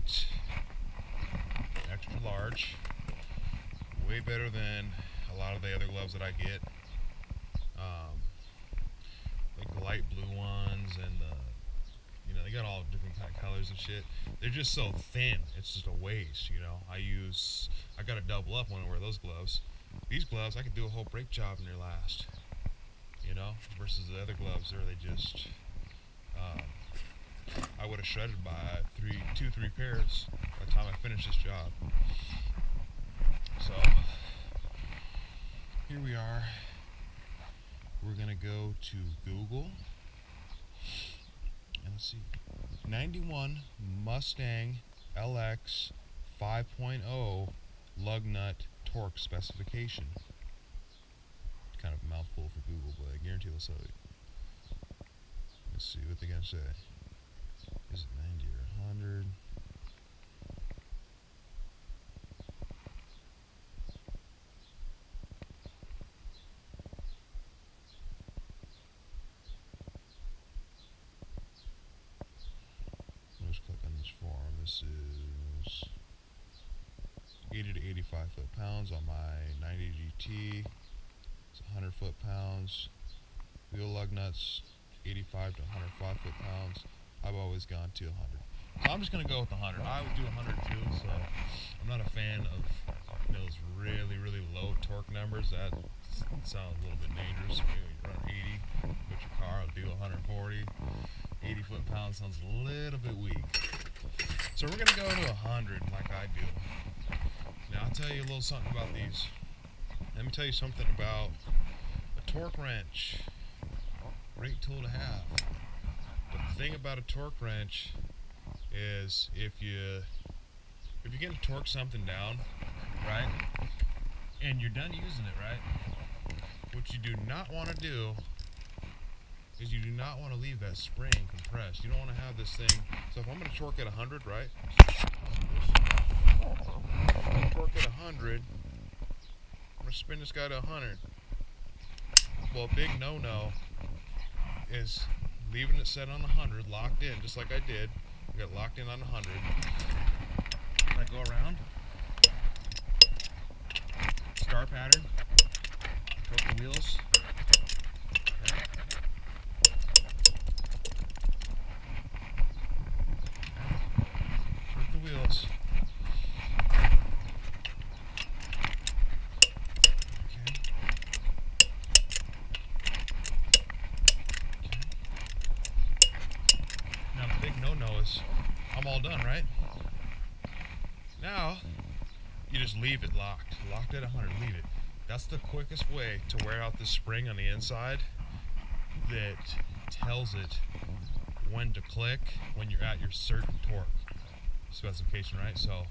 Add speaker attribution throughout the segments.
Speaker 1: got extra large, way better than a lot of the other gloves that I get. Like the light blue ones and they got all different kind of colors and shit. They're just so thin, it's just a waste, I got to double up when I wear those gloves. These gloves, I could do a whole brake job in their last, versus the other gloves where they just, I would have shredded by 3 pairs by the time I finish this job. So, here we are. We're going to go to Google. And let's see. 91 Mustang LX 5.0 lug nut torque specification. Kind of a mouthful for Google, but I guarantee they'll sell it. Let's see what they're going to say. Is it 90 or 100? Let's click on this form. This is 80 to 85 foot-pounds on my 90 GT. It's 100 foot-pounds. Wheel lug nuts, 85 to 105 foot-pounds. I've always gone to 100. So I'm just going to go with 100. I would do 100 too, so I'm not a fan of those really, really low torque numbers. That sounds a little bit dangerous. Maybe you run 80 with your car, I'll do 140. 80 foot-pounds sounds a little bit weak. So we're going to go to 100 like I do. Now I'll tell you a little something about these. Let me tell you something about a torque wrench. Great tool to have. But the thing about a torque wrench is if you're going to torque something down, right, and you're done using it, right, what you do not want to do is you do not want to leave that spring compressed. You don't want to have this thing. So if I'm going to torque at 100, right, I'm going to torque at 100, I'm going to spin this guy to 100. Well, a big no-no is leaving it set on 100, locked in, just like I did. I got locked in on 100. I go around, star pattern, torque the wheels. Okay. Torque the wheels. No is I'm all done, right? Now you just leave it locked at 100. Leave it. That's the quickest way to wear out the spring on the inside that tells it when to click when you're at your certain torque specification, right? So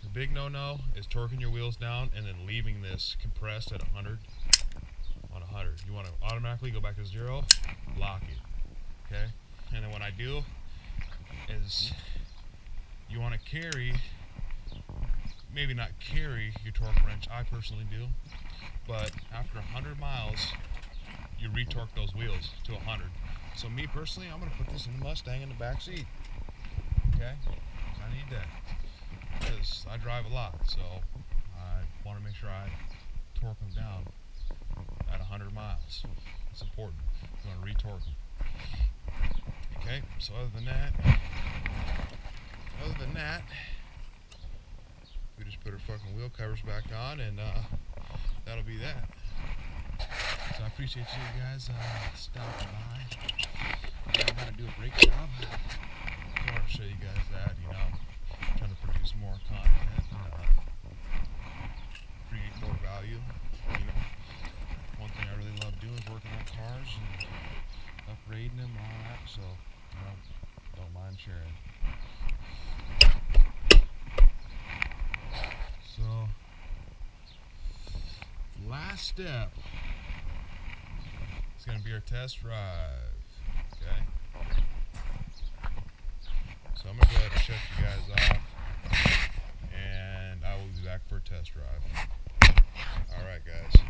Speaker 1: the big no is torquing your wheels down and then leaving this compressed at 100 on 100. You want to automatically go back to 0, lock it, okay? And then what I do is you want to carry, maybe not carry your torque wrench, I personally do, but after 100 miles, you retorque those wheels to 100. So me personally, I'm going to put this in the Mustang in the back seat, okay? I need that because I drive a lot, so I want to make sure I torque them down at 100 miles. It's important. You want to retorque them. Okay, so other than that, we just put our fucking wheel covers back on, and that'll be that. So I appreciate you guys stopping by. I'm about to do a brake job. I want to show you guys that, trying to produce more content, create more value. One thing I really love doing is working on cars and upgrading them and all that, so don't mind sharing. So, last step is going to be our test drive, okay? So I'm going to go ahead and shut you guys off, and I will be back for a test drive. Alright guys.